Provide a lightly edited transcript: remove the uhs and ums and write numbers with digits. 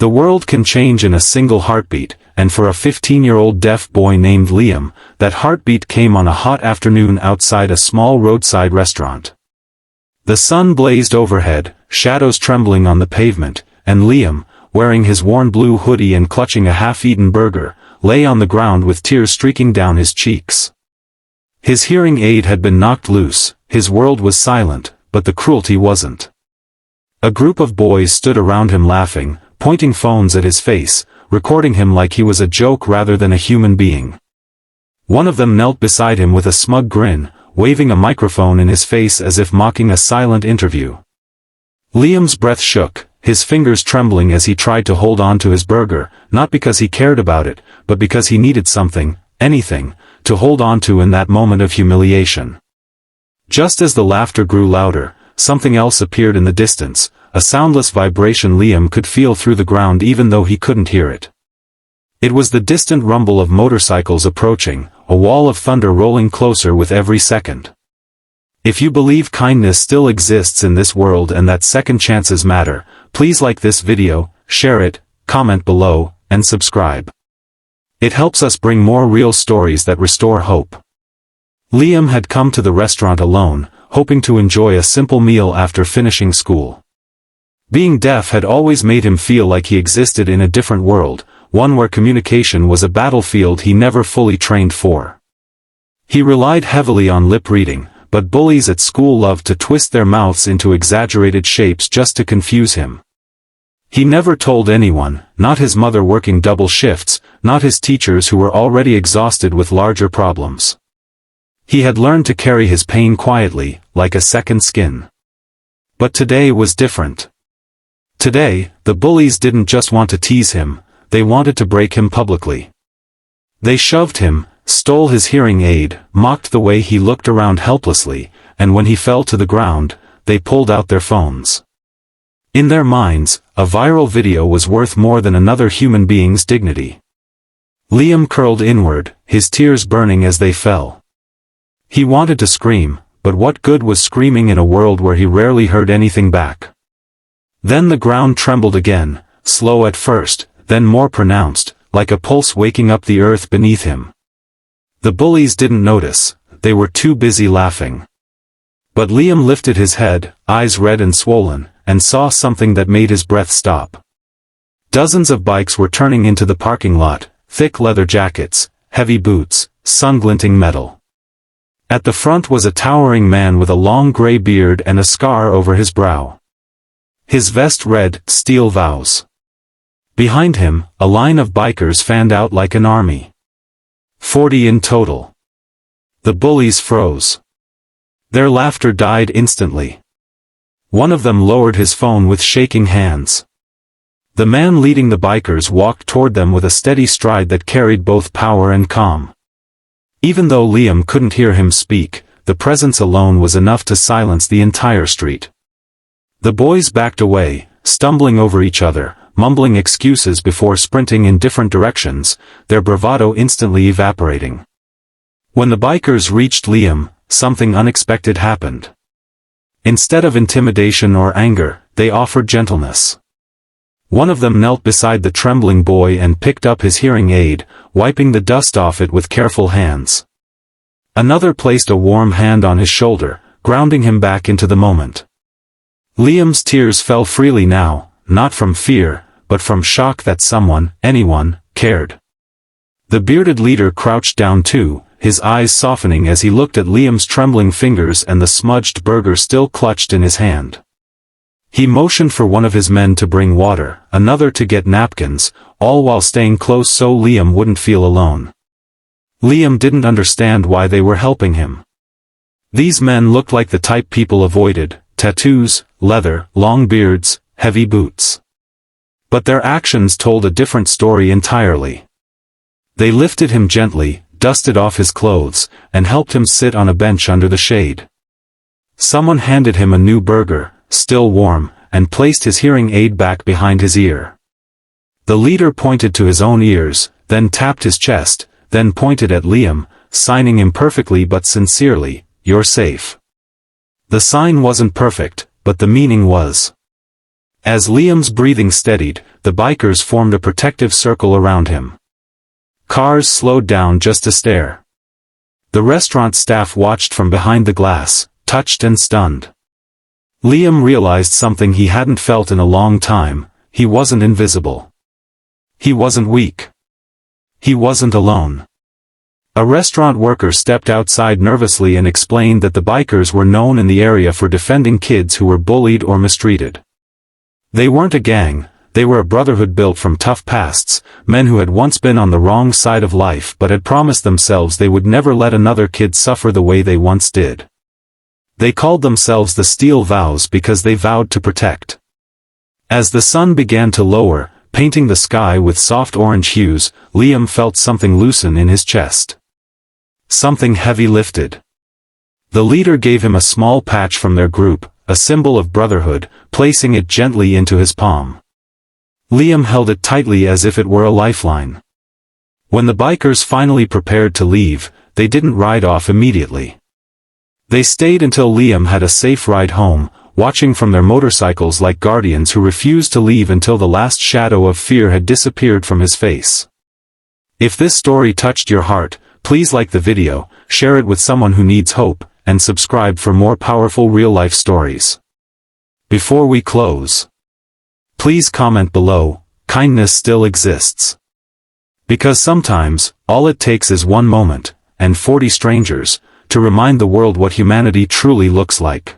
The world can change in a single heartbeat, and for a 15-year-old deaf boy named Liam, that heartbeat came on a hot afternoon outside a small roadside restaurant. The sun blazed overhead, shadows trembling on the pavement, and Liam, wearing his worn blue hoodie and clutching a half-eaten burger, lay on the ground with tears streaking down his cheeks. His hearing aid had been knocked loose, his world was silent, but the cruelty wasn't. A group of boys stood around him laughing, pointing phones at his face, recording him like he was a joke rather than a human being. One of them knelt beside him with a smug grin, waving a microphone in his face as if mocking a silent interview. Liam's breath shook, his fingers trembling as he tried to hold on to his burger, not because he cared about it, but because he needed something, anything, to hold on to in that moment of humiliation. Just as the laughter grew louder, something else appeared in the distance, a soundless vibration Liam could feel through the ground even though he couldn't hear it. It was the distant rumble of motorcycles approaching, a wall of thunder rolling closer with every second. If you believe kindness still exists in this world and that second chances matter, please like this video, share it, comment below, and subscribe. It helps us bring more real stories that restore hope. Liam had come to the restaurant alone, hoping to enjoy a simple meal after finishing school. Being deaf had always made him feel like he existed in a different world, one where communication was a battlefield he never fully trained for. He relied heavily on lip reading, but bullies at school loved to twist their mouths into exaggerated shapes just to confuse him. He never told anyone, not his mother working double shifts, not his teachers who were already exhausted with larger problems. He had learned to carry his pain quietly, like a second skin. But today was different. Today, the bullies didn't just want to tease him, they wanted to break him publicly. They shoved him, stole his hearing aid, mocked the way he looked around helplessly, and when he fell to the ground, they pulled out their phones. In their minds, a viral video was worth more than another human being's dignity. Liam curled inward, his tears burning as they fell. He wanted to scream, but what good was screaming in a world where he rarely heard anything back? Then the ground trembled again, slow at first, then more pronounced, like a pulse waking up the earth beneath him. The bullies didn't notice, they were too busy laughing. But Liam lifted his head, eyes red and swollen, and saw something that made his breath stop. Dozens of bikes were turning into the parking lot, thick leather jackets, heavy boots, sun-glinting metal. At the front was a towering man with a long gray beard and a scar over his brow. His vest read, "Steel Vows." Behind him, a line of bikers fanned out like an army. 40 in total. The bullies froze. Their laughter died instantly. One of them lowered his phone with shaking hands. The man leading the bikers walked toward them with a steady stride that carried both power and calm. Even though Liam couldn't hear him speak, the presence alone was enough to silence the entire street. The boys backed away, stumbling over each other, mumbling excuses before sprinting in different directions, their bravado instantly evaporating. When the bikers reached Liam, something unexpected happened. Instead of intimidation or anger, they offered gentleness. One of them knelt beside the trembling boy and picked up his hearing aid, wiping the dust off it with careful hands. Another placed a warm hand on his shoulder, grounding him back into the moment. Liam's tears fell freely now, not from fear, but from shock that someone, anyone, cared. The bearded leader crouched down too, his eyes softening as he looked at Liam's trembling fingers and the smudged burger still clutched in his hand. He motioned for one of his men to bring water, another to get napkins, all while staying close so Liam wouldn't feel alone. Liam didn't understand why they were helping him. These men looked like the type people avoided: tattoos, leather, long beards, heavy boots. But their actions told a different story entirely. They lifted him gently, dusted off his clothes, and helped him sit on a bench under the shade. Someone handed him a new burger, still warm, and placed his hearing aid back behind his ear. The leader pointed to his own ears, then tapped his chest, then pointed at Liam, signing imperfectly but sincerely, "You're safe." The sign wasn't perfect, but the meaning was. As Liam's breathing steadied, the bikers formed a protective circle around him. Cars slowed down just to stare. The restaurant staff watched from behind the glass, touched and stunned. Liam realized something he hadn't felt in a long time: he wasn't invisible. He wasn't weak. He wasn't alone. A restaurant worker stepped outside nervously and explained that the bikers were known in the area for defending kids who were bullied or mistreated. They weren't a gang, they were a brotherhood built from tough pasts, men who had once been on the wrong side of life but had promised themselves they would never let another kid suffer the way they once did. They called themselves the Steel Vows because they vowed to protect. As the sun began to lower, painting the sky with soft orange hues, Liam felt something loosen in his chest. Something heavy lifted. The leader gave him a small patch from their group, a symbol of brotherhood, placing it gently into his palm. Liam held it tightly as if it were a lifeline. When the bikers finally prepared to leave, they didn't ride off immediately. They stayed until Liam had a safe ride home, watching from their motorcycles like guardians who refused to leave until the last shadow of fear had disappeared from his face. If this story touched your heart, please like the video, share it with someone who needs hope, and subscribe for more powerful real-life stories. Before we close, please comment below: kindness still exists. Because sometimes, all it takes is one moment, and 40 strangers, to remind the world what humanity truly looks like.